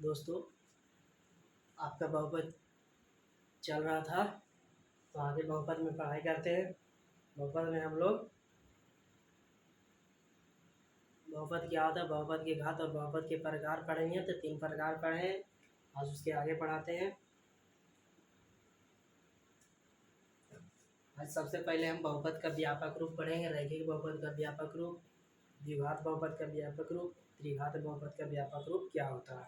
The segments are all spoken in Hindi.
दोस्तों, आपका बहुपद चल रहा था तो आगे बहुपद में पढ़ाई करते हैं। बहुपद में हम लोग बहुपद क्या होता है, बहुपद के घात और बहुपद के प्रकार पढ़ेंगे। तो 3 प्रकार पढ़े हैं, आज उसके आगे पढ़ाते हैं। आज सबसे पहले हम बहुपद का व्यापक रूप पढ़ेंगे। रैखिक बहुपद का व्यापक रूप, द्विघात बहुपद का व्यापक रूप, त्रिघात बहुपद का व्यापक रूप क्या होता है।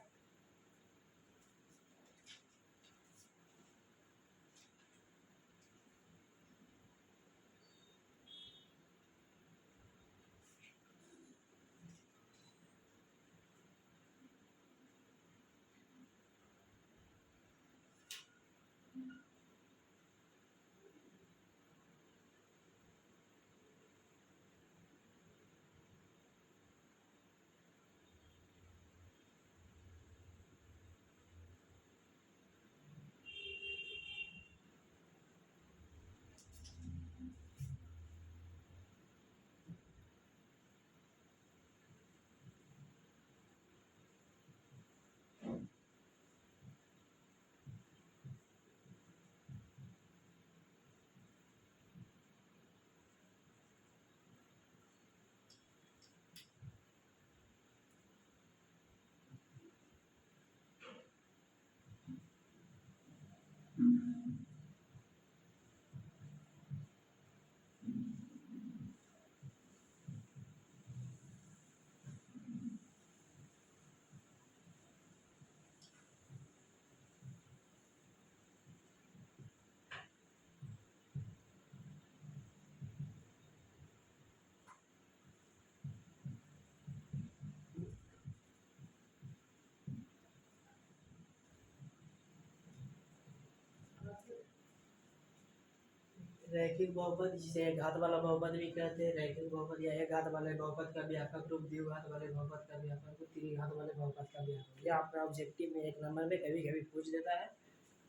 रैखिक बहुपद, जिसे एक घात वाला बहुपद भी कहते हैं। रैखिक बहुपद या एक घात वाले बहुपद का व्यापक रूप, द्विघात वाले बहुपद का व्यापक रूप, त्रिघात वाले बहुपद का व्यापक। यह आपका ऑब्जेक्टिव में 1 नंबर में कभी कभी पूछ देता है,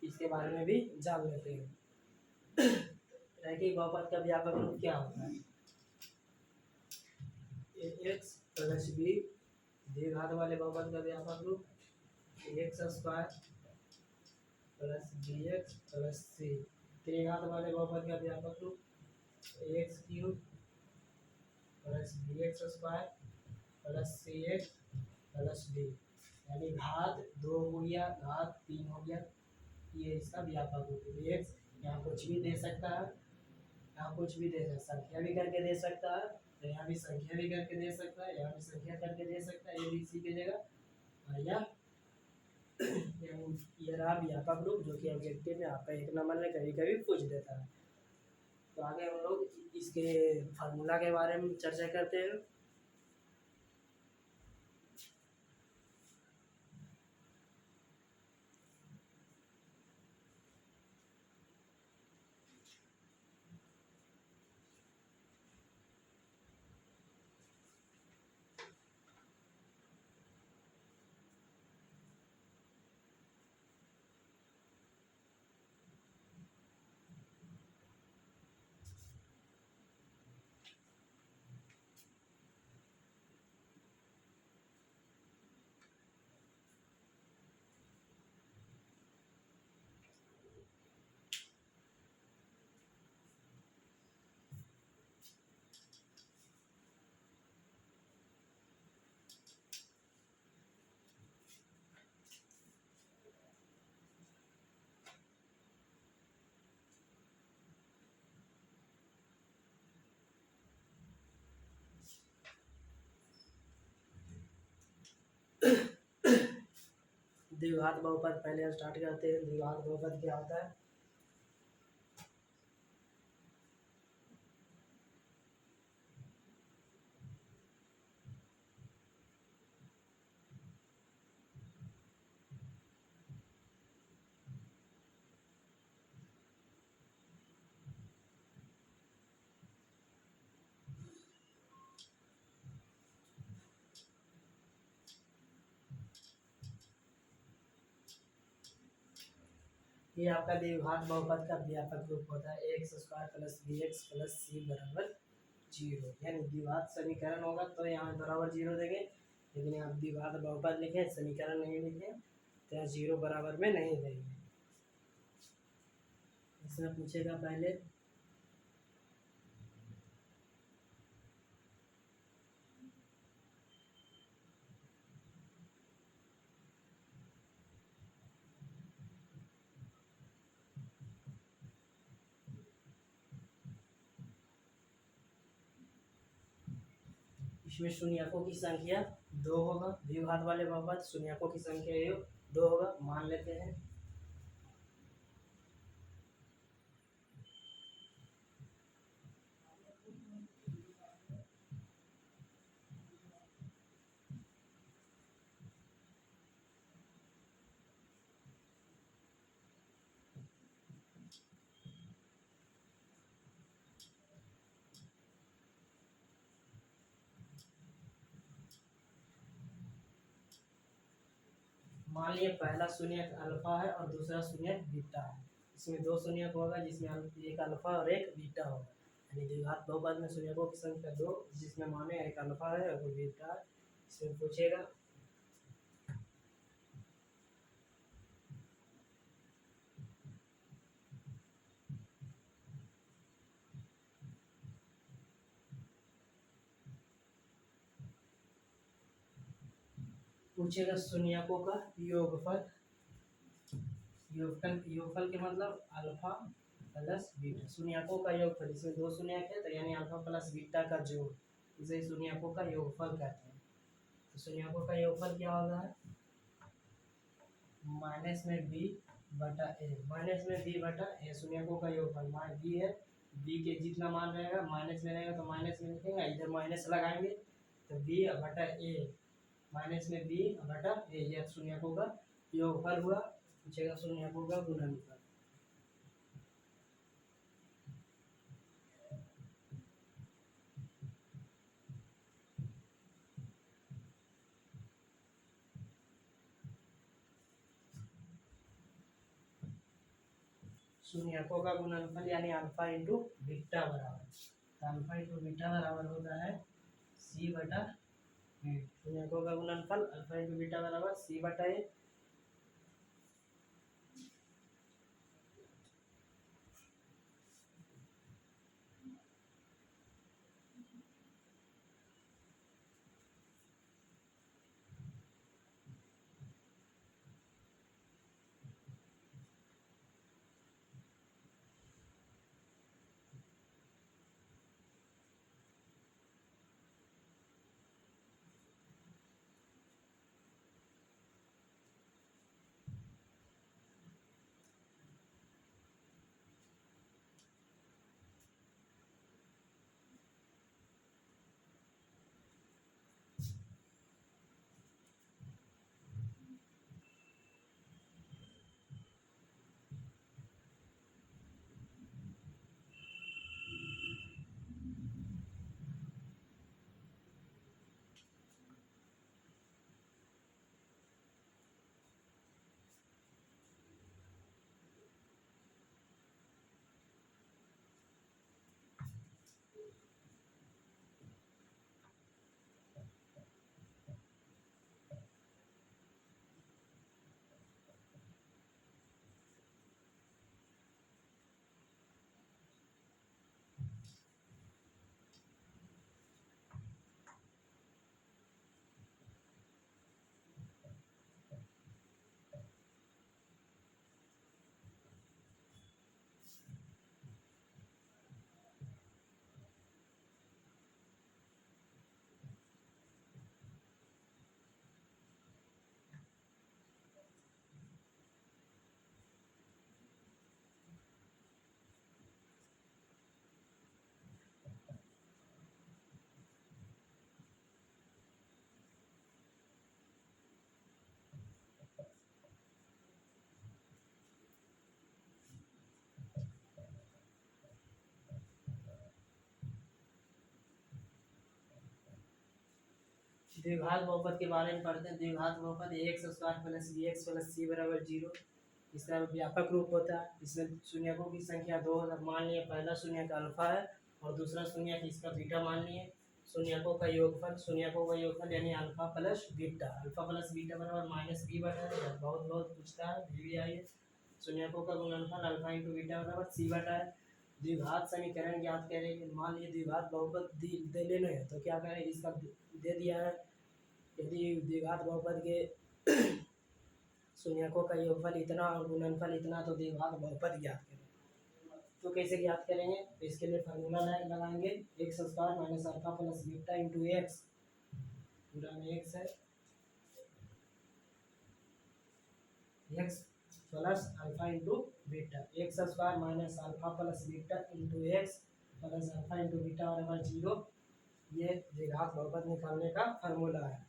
इसके बारे में भी जान लेते हैं। रैखिक बहुपद का व्यापक रूप क्या होता है। एक्स प्लस बी, द्विघात वाले बहुपद का व्यापक रूप x square plus b x plus c. त्रिघात वाले बहुपद का व्यापक रूप x cube plus b x square plus c x plus d. यानी घात 2 हो गया, घात 3 हो गया, ये इसका व्यापक रूप है। एक्स यहाँ कुछ भी दे सकता है, यहाँ कुछ भी दे सकता है, संख्या भी करके दे सकता है, तो यहाँ भी संख्या भी करके दे सकता है, यहाँ भी संख्या करके दे सकता है, ए बी सी की जगह। और यह रहा व्यापक रूप, जो कि ऑब्जेक्टिव में आपका 1 नंबर में कभी कभी पूछ देता है। तो आगे हम लोग इसके फार्मूला के बारे में चर्चा करते हैं। द्विघात बहुपद पहले स्टार्ट करते हैं। द्विघात बहुपद क्या होता है। ये आपका द्विघात बहुपद का व्यापक रूप होता है। X square plus b x plus c बराबर 0। यानी द्विघात समीकरण होगा तो यहाँ बराबर 0 देंगे, लेकिन यहाँ द्विघात बहुपद लिखे, समीकरण नहीं लिखे। तो यहाँ 0 बराबर में नहीं देंगे। इसमें पूछेगा पहले इसमें शून्यकों की संख्या 2 होगा, द्विघात वाले बहुपद शून्यकों की संख्या योग 2 होगा, मान लेते हैं। मान लिया पहला शून्यक अल्फा है और दूसरा शून्यक बीटा है। इसमें 2 शून्यक होगा जिसमें एक अल्फा और एक बीटा होगा, यानी द्विघात बहुपद में शून्यकों की संख्या 2 जिसमें माने एक अल्फा है और बीटा है। इसमें पूछेगा शून्यकों का योगफल। योगफल के मतलब अल्फा प्लस बीटा, शून्यकों का योगफल। इसमें 2 शून्यक है तो यानी अल्फा प्लस बीटा का जोड़, इसे शून्यकों का योगफल कहते हैं। तो शून्यकों का योगफल क्या होगा है माइनस में बी बटा ए, माइनस में बी बटा ए शून्यकों का योगफल। मान बी है, बी के जितना मान रहेगा माइनस में रहेगा तो माइनस में लिखेंगे, इधर माइनस लगाएंगे तो बी बटा ए, माइनस में बी बटा ए, यह शून्यकों का योगफल हुआ। पूछेगा शून्यकों का गुणनफल। शून्यकों का गुणनफल यानी अल्फा इंटू बीटा बराबर, तो अल्फा इंटू बीटा बराबर होता है सी बटा ए। शून्यकों का गुणनफल अल्फा इंटू बीटा बराबर सी बटा ए। द्विघात बहुपद के बारे में पढ़ते हैं। द्विघात बहुपद x square plus b x plus c बराबर 0, इसका व्यापक रूप होता है। इसमें शून्यकों की संख्या 2 मान लिया पहला शून्यक अल्फा है और दूसरा शून्यक इसका बीटा मान लिए। शून्यकों का योगफल, शून्यकों का योगफल यानी अल्फा प्लस बीटा बराबर माइनस बी बटा है। बहुत बहुत पूछता है, भी आई है। शून्यकों का गुणनफल अल्फा इंटू बीटा बराबर सी बटा है। द्विघात समीकरण ज्ञात करेंगे। मान लीजिए द्विघात बहुपद दे लेना है तो क्या करें, इसका दे दिया है। यदि द्विघात बहुपद के शून्यकों का योगफल इतना और गुणनफल इतना तो द्विघात बहुपद ज्ञात करें। तो कैसे ज्ञात करेंगे, तो इसके लिए फार्मूला लगाएंगे x square minus alpha plus beta into x, पूरा में एक्स है, x plus alpha into beta, x square minus alpha plus beta into x plus alpha into beta बराबर 0। ये द्विघात बहुपद निकालने का फार्मूला है।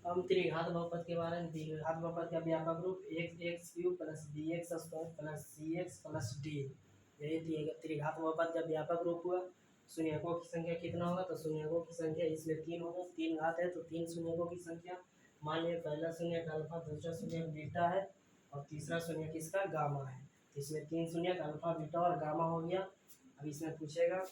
हम त्रिघात बहुपद के बारे में, त्रिघात बहुपद का व्यापक रूप x cube plus b x square plus c x plus d, यही त्रिघात बहुपद का व्यापक रूप हुआ। शून्यकों की संख्या कितना होगा, तो शून्यकों की संख्या इसमें 3 होगा, 3 घात है तो 3 शून्यकों की संख्या। मान लिया पहला शून्य अल्फा, दूसरा शून्य बीटा है और तीसरा शून्य किसका, गामा है। इसमें 3 शून्य अल्फा बीटा और गामा हो गया। अब इसमें पूछेगा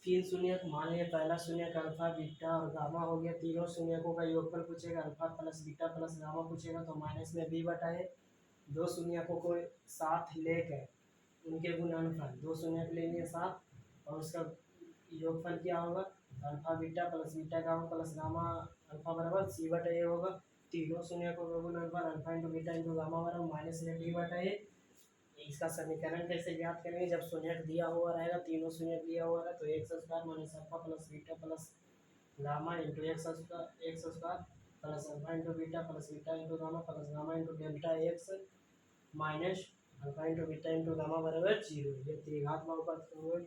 तीन शून्यक मान लिया, पहला शून्यक अल्फा बीटा और गामा हो गया, तीनों शून्यकों का योगफल पूछेगा, alpha plus beta plus gamma पूछेगा तो माइनस में बी बटा है। दो शून्यकों को साथ लेकर उनके गुणनफल, दो शून्यक ले लिए साथ और उसका योगफल क्या होगा, alpha beta plus beta gamma plus gamma alpha बराबर सी बटा ए होगा। तीनों शून्यकों का गुणनफल alpha into beta into gamma बराबर माइनस में बी बटा ए। इसका समीकरण कैसे ज्ञात करेंगे, जब शून्यक दिया हुआ रहेगा, तीनों शून्यक दिया हुआ है तो x square minus alpha plus beta plus gamma into x square plus alpha into beta into gamma into delta x minus alpha into beta into gamma बराबर 0। ये त्रिघात बहुपद होंगे।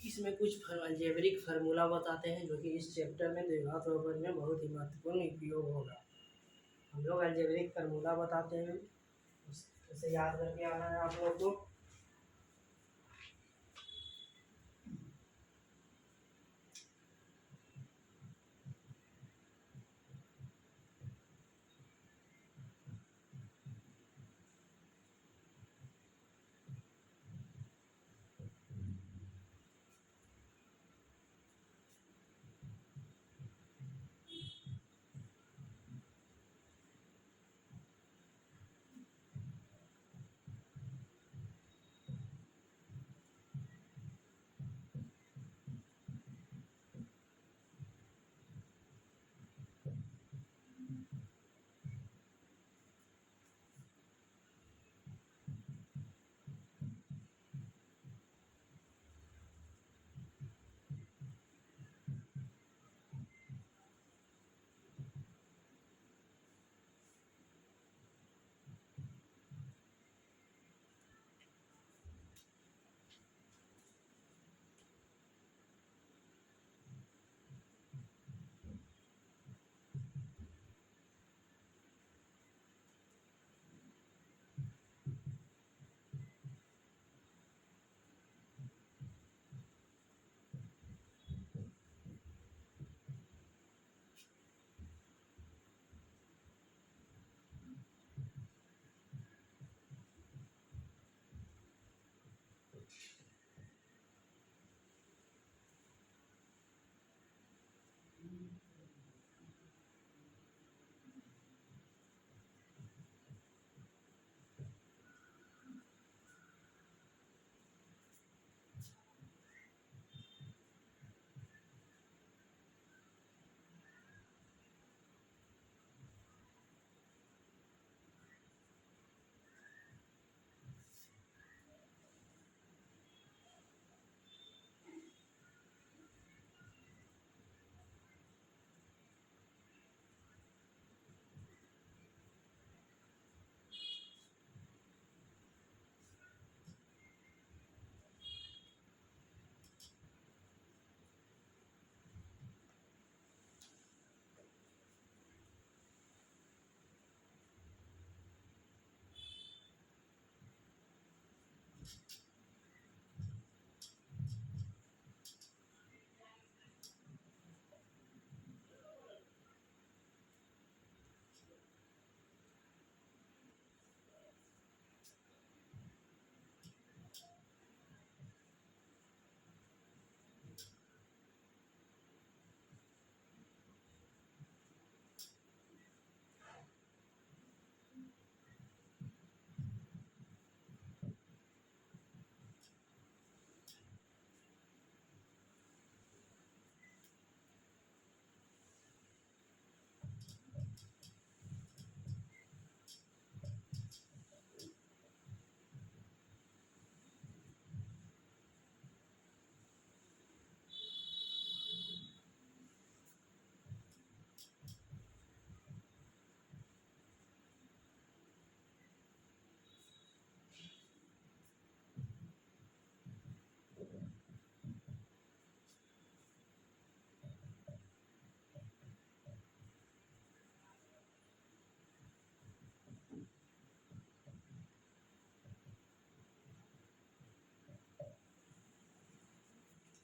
इसमें कुछ अलजेब्रिक फार्मूला बताते हैं जो कि इस चैप्टर में द्विघात बहुपद में बहुत ही महत्वपूर्ण उपयोग होगा। हम लोग अलजेब्रिक फार्मूला बताते हैं, उसे याद करके आना है आप लोग को।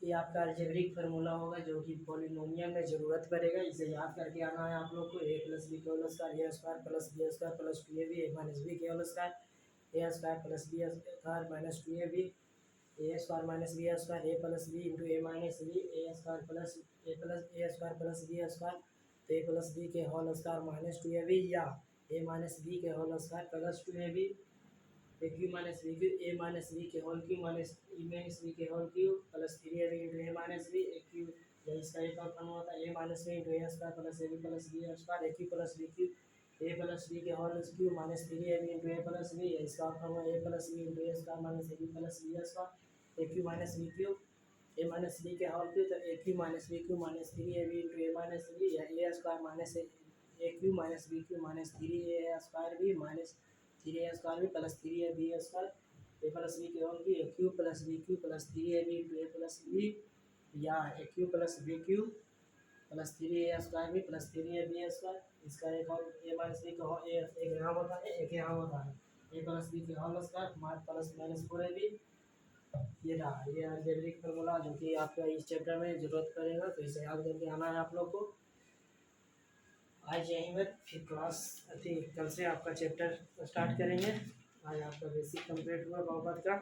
ये आपका अलजेब्रिक फार्मूला होगा जो कि पॉलिनोमियल में ज़रूरत पड़ेगा। इसे याद करके आना है आप लोग को। ए प्लस बी के whole square a square plus b square plus 2ab a minus b के whole square a square plus b square minus 2ab a square minus b square a plus b into a minus b a square plus a square plus b square तो ए प्लस बी के होल स्क्वायर माइनस 2ab या ए माइनस बी के whole square plus 2ab a cube minus b cube a minus b के होल क्यू माइनस बी के whole cube plus 3ab into a minus b a cube. या इसका एक और फॉर्म होता है a minus b into a square plus a b plus b square a cube plus b cube a plus B के whole cube minus 3ab into a plus b. इसका और फॉर्म है ए plus b into a square minus A b plus b square a cube minus b cube a minus b के होल क्यू तो a cube minus b cube minus 3ab into a minus b या a square minus a cube minus b cube minus 3a square b minus 3a square B plus 3ab square a plus B के whole cube a cube plus b cube plus 3ab into a plus b या a cube plus b cube plus 3a square B plus 3ab square. इसका एक और ए माइनस बी का एक यहाँ होता है एक यहाँ होता है ए प्लस बी के whole square plus minus 4ab। ये रहा ये अलजेब्रिक फार्मूला जो कि आपका इस चैप्टर में ज़रूरत पड़ेगा। तो इसे याद करके आना है आप लोग को। आज यहीं पर फिर क्लास कल से आपका चैप्टर स्टार्ट करेंगे। आज आपका बेसिक कंप्लीट हुआ बहुपद का।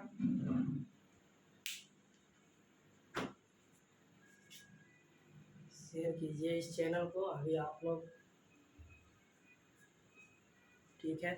शेयर कीजिए इस चैनल को अभी आप लोग। ठीक है।